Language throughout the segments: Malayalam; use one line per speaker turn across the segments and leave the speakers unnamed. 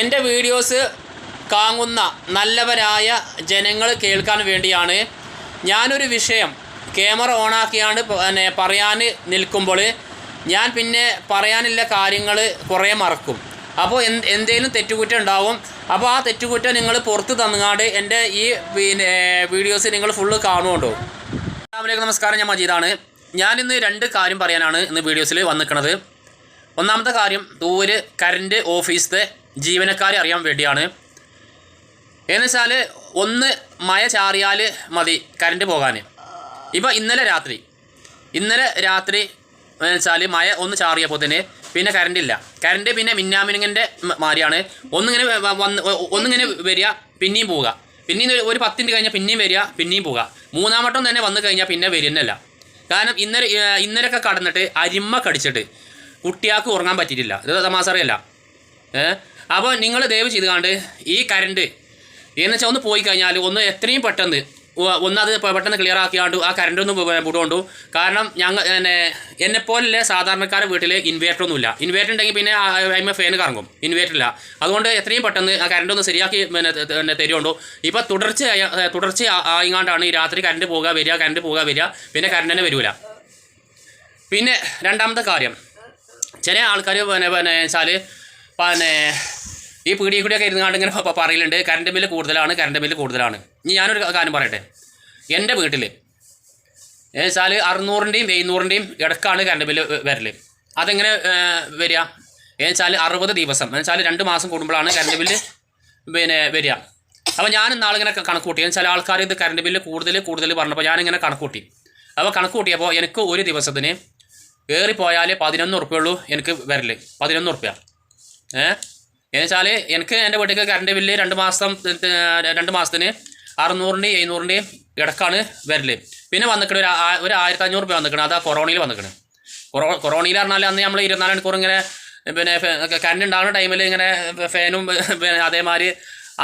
എൻ്റെ വീഡിയോസ് കാണുന്ന നല്ലവരായ ജനങ്ങൾ കേൾക്കാൻ വേണ്ടിയാണ് ഞാനൊരു വിഷയം ക്യാമറ ഓണാക്കിയാണ് പറയാൻ നിൽക്കുമ്പോൾ ഞാൻ പിന്നെ പറയാനുള്ള കാര്യങ്ങൾ കുറേ മറക്കും. അപ്പോൾ എന്തെങ്കിലും തെറ്റുകുറ്റം ഉണ്ടാവും. അപ്പോൾ ആ തെറ്റുകുറ്റം നിങ്ങൾ പുറത്ത് തന്നുകാണ്ട് എൻ്റെ ഈ വീഡിയോസ് നിങ്ങൾ ഫുള്ള് കാണുന്നുണ്ടോ. അസ്സലാമു നമസ്കാരം, ഞാൻ മജീദാണ്. ഞാനിന്ന് രണ്ട് കാര്യം പറയാനാണ് ഇന്ന് വീഡിയോസിൽ വന്നിരിക്കുന്നത്. ഒന്നാമത്തെ കാര്യം ദൂരെ കറണ്ട് ഓഫീസിലെ ജീവനക്കാരെ അറിയാൻ വേണ്ടിയാണ്. എന്ന് വെച്ചാൽ ഒന്ന് മഴ ചാറിയാൽ മതി കറണ്ട് പോകാൻ. ഇപ്പോൾ ഇന്നലെ രാത്രി എന്ന് വെച്ചാൽ മഴ ഒന്ന് ചാറിയപ്പോൾ തന്നെ പിന്നെ കറണ്ടില്ല. കറണ്ട് പിന്നെ മിന്നാമിനുങ്ങിൻ്റെ മാതിരിയാണ്. ഒന്നിങ്ങനെ വരിക, പിന്നെയും പോവുക, പിന്നെയും ഒരു 10 മിനിറ്റ് കഴിഞ്ഞാൽ പിന്നെയും വരിക, പിന്നെയും പോവുക. മൂന്നാമട്ടം തന്നെ വന്നു കഴിഞ്ഞാൽ പിന്നെ വരുന്നല്ല. കാരണം ഇന്നലെയൊക്കെ കടന്നിട്ട് അരിമ കടിച്ചിട്ട് കുട്ടിയാൾക്ക് ഉറങ്ങാൻ പറ്റിയിട്ടില്ല. ഇത് തമാസറിയല്ല. അപ്പോൾ നിങ്ങൾ ദയവ് ചെയ്തുകൊണ്ട് ഈ കറണ്ട് എന്ന് വെച്ചാൽ ഒന്ന് പോയി കഴിഞ്ഞാൽ ഒന്ന് എത്രയും പെട്ടെന്ന് ഒന്നത് പെട്ടെന്ന് ക്ലിയർ ആക്കിയാണ്ട് ആ കറണ്ട് ഒന്ന് വിടുകൊണ്ടു. കാരണം എന്നെപ്പോലുള്ള സാധാരണക്കാരുടെ വീട്ടിൽ ഇൻവേർട്ടറൊന്നുമില്ല. ഇൻവേർട്ടർ ഉണ്ടെങ്കിൽ പിന്നെ അതിന്മേൽ ഫാൻ കറങ്ങും, ഇൻവേർട്ടറില്ല. അതുകൊണ്ട് എത്രയും പെട്ടെന്ന് ആ കറണ്ട് ഒന്ന് ശരിയാക്കി തരുകൊണ്ടു. ഇപ്പോൾ തുടർച്ച ആയിങ്ങാണ്ടാണ് ഈ രാത്രി കറണ്ട് പോകുക വരിക, കറണ്ട് പോകുക വരിക, പിന്നെ കറണ്ട് തന്നെ വരില്ല. പിന്നെ രണ്ടാമത്തെ കാര്യം, ചില ആൾക്കാർ വെച്ചാൽ ഈ പീടിയെ കൂടിയൊക്കെ ഇരുന്നാണ്ട് ഇങ്ങനെ പറയലുണ്ട് കറണ്ട് ബില്ല് കൂടുതലാണ്. ഇനി ഞാനൊരു കാര്യം പറയട്ടെ. എൻ്റെ വീട്ടിൽ വെച്ചാൽ 600-ൻ്റെയും 700-ൻ്റെയും ഇടക്കാണ് കറണ്ട് ബില്ല് വരൽ. അതെങ്ങനെ വരിക വെച്ചാൽ 60 ദിവസം വെച്ചാൽ 2 മാസം കൂടുമ്പോഴാണ് കറണ്ട് ബില്ല് വരിക. അപ്പോൾ ഞാൻ ഇന്നാളിങ്ങനെ കണക്ക് കൂട്ടി. ചില ആൾക്കാർ ഇത് കറണ്ട് ബില്ല് കൂടുതൽ പറഞ്ഞപ്പോൾ ഞാനിങ്ങനെ കണക്ക് കൂട്ടി. അപ്പോൾ കണക്ക് കൂട്ടിയപ്പോൾ എനിക്ക് ഒരു ദിവസത്തിന് ഏറിപ്പോയാൽ 11 ഉറുപ്പ്യുള്ളൂ എനിക്ക് വരൽ. 11 ഉറുപ്പ്യ. എന്നുവെച്ചാൽ എനിക്ക് എൻ്റെ വീട്ടിലേക്ക് കറണ്ട് ബില്ല് 2 മാസത്തിന് 600-ൻ്റെയും 700-ൻ്റെയും ഇടക്കാണ് വരൽ. പിന്നെ വന്നിക്കണ ഒരു 1500 രൂപ വന്നിക്കണം. അത് ആ കൊറോണയിൽ വന്നിക്കണം. കൊറോണയിൽ പറഞ്ഞാൽ അന്ന് നമ്മൾ 24 മണിക്കൂർ ഇങ്ങനെ കറണ്ട് ഉണ്ടാകുന്ന ടൈമിൽ ഇങ്ങനെ ഫാനും അതേമാതിരി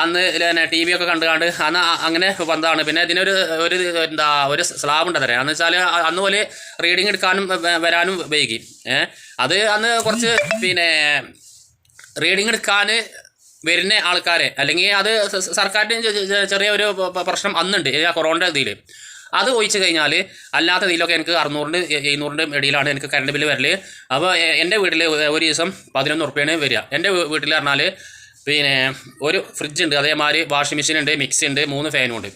അന്ന് TV ഒക്കെ കണ്ടുകാണ്ട് അന്ന് അങ്ങനെ വന്നതാണ്. പിന്നെ ഇതിനൊരു ഒരു സ്ലാബ് ഉണ്ട് തരാം. എന്ന് വെച്ചാൽ അന്ന് പോലെ റീഡിങ് എടുക്കാനും വരാനും വൈകി. അത് അന്ന് കുറച്ച് റീഡിങ് എടുക്കാൻ വരുന്ന ആൾക്കാരെ അല്ലെങ്കിൽ അത് സർക്കാരിന് ചെറിയ ഒരു പ്രശ്നം അന്നുണ്ട് കൊറോണയുടെ ഇതിൽ. അത് ഒഴിച്ച് കഴിഞ്ഞാൽ അല്ലാത്ത ഇതിലൊക്കെ എനിക്ക് 600-ൻ്റെയും 700-ൻ്റെയും ഇടയിലാണ് എനിക്ക് കറണ്ട് ബില്ല് വരൽ. അപ്പോൾ എൻ്റെ വീട്ടിൽ ഒരു ദിവസം 11 ഉറുപ്പ്യാണ് വരിക. എൻ്റെ വീട്ടിൽ പറഞ്ഞാൽ ഒരു ഫ്രിഡ്ജ് ഉണ്ട്, അതേമാതിരി വാഷിംഗ് മെഷീൻ ഉണ്ട്, മിക്സി ഉണ്ട്, 3 ഫാനും ഉണ്ട്,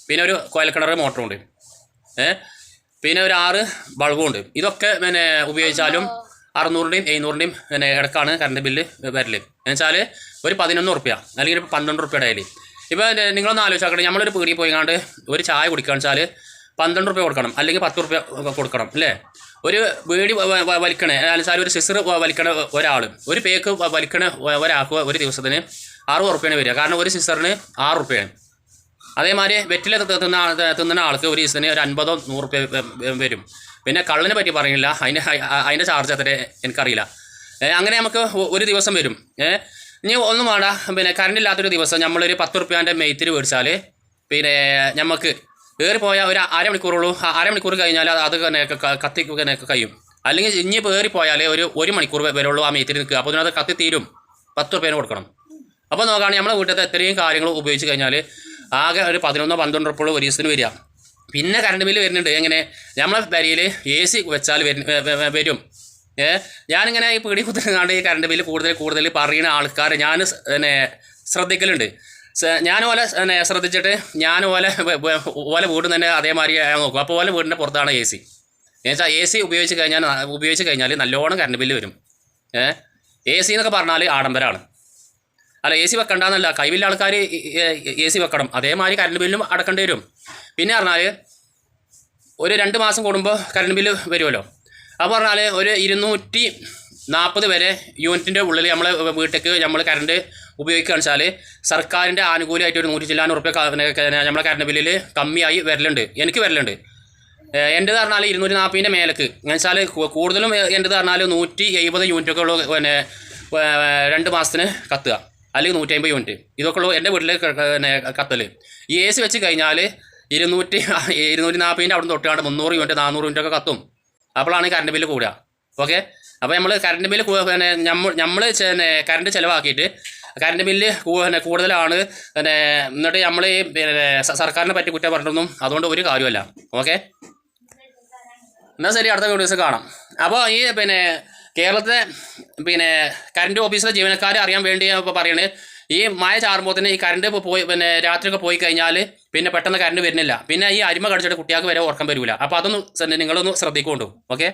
പിന്നെ ഒരു കോയൽക്കിണർ മോട്ടറും ഉണ്ട്, പിന്നെ ഒരു 6 ബൾബും ഉണ്ട്. ഇതൊക്കെ ഉപയോഗിച്ചാലും 600-ൻ്റെയും 700-ൻ്റെയും ഇടക്കാണ് കറണ്ട് ബില്ല് വരൽ. എന്നുവെച്ചാൽ ഒരു 11 ഉറുപ്പ്യ അല്ലെങ്കിൽ 12 ഉറുപ്പ്യ ഇടയിൽ. ഇപ്പോൾ നിങ്ങളൊന്ന് ആലോചിച്ചാക്കട്ടെ, നമ്മളൊരു പീടിയിൽ പോയിക്കാണ്ട് ഒരു ചായ കുടിക്കുകയെന്ന് വെച്ചാൽ 12 ഉറുപ്പ്യ കൊടുക്കണം, അല്ലെങ്കിൽ 10 ഉറുപ്പ്യ കൊടുക്കണം അല്ലേ. ഒരു ബീഡി വലിക്കണേ എന്നുവെച്ചാൽ ഒരു സിസർ വലിക്കണ ഒരാൾ, ഒരു പേക്ക് വലിക്കണ ഒരാൾക്ക് ഒരു ദിവസത്തിന് 60 ഉറുപ്പ്യാണ് വരിക. കാരണം ഒരു സിസറിന് 6 ഉറുപ്പ്യാണ്. അതേമാതിരി വെറ്റില തിന്നുന്ന ആൾക്ക് ഒരു ദിവസത്തിന് ഒരു 50-100 ഉറുപ്പ്യ വരും. പിന്നെ കള്ളിനെ പറ്റി പറയുന്നില്ല, അതിൻ്റെ ചാർജ് അത്ര എനിക്കറിയില്ല. അങ്ങനെ നമുക്ക് ഒരു ദിവസം വരും. ഇനി ഒന്നും വേണ്ട, കറണ്ട് ഇല്ലാത്തൊരു ദിവസം നമ്മളൊരു 10 ഉറുപ്പ്യൻ്റെ മെയ്ത്തിൽ മേടിച്ചാൽ നമുക്ക് ഏറിപ്പോയാൽ ഒരു അരമണിക്കൂറുള്ളൂ. അരമണിക്കൂർ കഴിഞ്ഞാൽ അത് കത്തി കഴിയും. അല്ലെങ്കിൽ ഇനി ഏറിപ്പോയാൽ ഒരു മണിക്കൂർ വരെയുള്ളൂ ആ മെയ്ത്തിൽ നിൽക്കുക. അപ്പോൾ അത് കത്തി തീരും. 10 ഉറുപ്പ്യന് കൊടുക്കണം. അപ്പോൾ നോക്കുകയാണെങ്കിൽ നമ്മളെ വീട്ടിലത്തെ എത്രയും കാര്യങ്ങൾ ഉപയോഗിച്ച് കഴിഞ്ഞാൽ ആകെ ഒരു 11-12 ഉറുപ്പ്യ ഒരു ദിവസത്തിന് വരിക. പിന്നെ കറണ്ട് ബില്ല് വരുന്നുണ്ട്. എങ്ങനെ നമ്മളെ വരിയിൽ AC വെച്ചാൽ വരും. ഞാനിങ്ങനെ ഈ പീടി കുത്തിനാണ്ട് ഈ കറണ്ട് ബില്ല് കൂടുതൽ പറയുന്ന ആൾക്കാർ ഞാൻ ശ്രദ്ധിക്കലുണ്ട്. ഞാൻ ശ്രദ്ധിച്ചിട്ട് ഞാൻ വീട് തന്നെ അതേമാതിരി നോക്കും. അപ്പോൾ വീടിൻ്റെ പുറത്താണ് AC. എന്നുവെച്ചാൽ AC ഉപയോഗിച്ച് കഴിഞ്ഞാൽ നല്ലോണം കറണ്ട് ബില്ല് വരും. AC എന്നൊക്കെ പറഞ്ഞാൽ ആഡംബരമാണ്. അല്ല, AC വെക്കണ്ടെന്നല്ല, കൈവില്ല ആൾക്കാർ AC വെക്കണം. അതേമാതിരി കറണ്ട് ബില്ലും അടക്കേണ്ടി വരും. പിന്നെ പറഞ്ഞാൽ ഒരു 2 മാസം കൂടുമ്പോൾ കറണ്ട് ബില്ല് വരുമല്ലോ. അപ്പോൾ പറഞ്ഞാൽ ഒരു 240 വരെ യൂണിറ്റിൻ്റെ ഉള്ളിൽ നമ്മളെ വീട്ടിലേക്ക് നമ്മൾ കറണ്ട് ഉപയോഗിക്കുകയെന്ന് വെച്ചാൽ സർക്കാരിൻ്റെ ആനുകൂല്യമായിട്ട് ഒരു 100 ചില്ലാനും ഉറുപ്പ്യ നമ്മളെ കറണ്ട് ബില്ലിൽ കമ്മിയായി വരലുണ്ട്. എനിക്ക് വരലുണ്ട്. എൻ്റെത് പറഞ്ഞാൽ 240-ൻ്റെ മേലേക്ക് എന്ന് വെച്ചാൽ കൂടുതലും എൻ്റെത് പറഞ്ഞാൽ 170 യൂണിറ്റൊക്കെ ഉള്ളൂ 2 മാസത്തിന് കത്തുക, അല്ലെങ്കിൽ 150 യൂണിറ്റ്. ഇതൊക്കെ ഉള്ളൂ എൻ്റെ വീട്ടിൽ കത്തൽ. ഈ AC വെച്ച് കഴിഞ്ഞാൽ 240-ൻ്റെ അവിടെ തൊട്ടാണ്ട് 300 യൂണിറ്റ് 400 യൂണിറ്റൊക്കെ കത്തും. അപ്പോഴാണ് കറണ്ട് ബില്ല് കൂടുക. ഓക്കെ. അപ്പോൾ നമ്മൾ കറണ്ട് ബില്ല് നമ്മൾ കറണ്ട് ചിലവാക്കിയിട്ട് കറണ്ട് ബില്ല് കൂടുതലാണ് പിന്നെ എന്നിട്ട് നമ്മൾ ഈ പിന്നെ സർക്കാരിനെ പറ്റി കുറ്റം പറഞ്ഞൊന്നും അതുകൊണ്ട് ഒരു കാര്യമല്ല. ഓക്കെ, എന്നാൽ ശരി, അടുത്ത വീഡിയോസ് കാണാം. അപ്പോൾ ഈ പിന്നെ കേരളത്തിലെ പിന്നെ കറണ്ട് ഓഫീസിലെ ജീവനക്കാരെ അറിയാൻ വേണ്ടി ഇപ്പോൾ പറയണത്, ഈ മഴ ചാറുമ്പോഴത്തേന് ഈ കറണ്ട് ഇപ്പോൾ പോയി പിന്നെ രാത്രിയൊക്കെ പോയി കഴിഞ്ഞാൽ പിന്നെ പെട്ടെന്ന് കറണ്ട് വരുന്നില്ല. പിന്നെ ഈ അരിമ കടിച്ചിട്ട് കുട്ടികൾക്ക് വരെ ഉറക്കം വരില്ല. അപ്പോൾ അതൊന്ന് നിങ്ങളൊന്ന് ശ്രദ്ധിക്കൊണ്ടു. ഓക്കെ.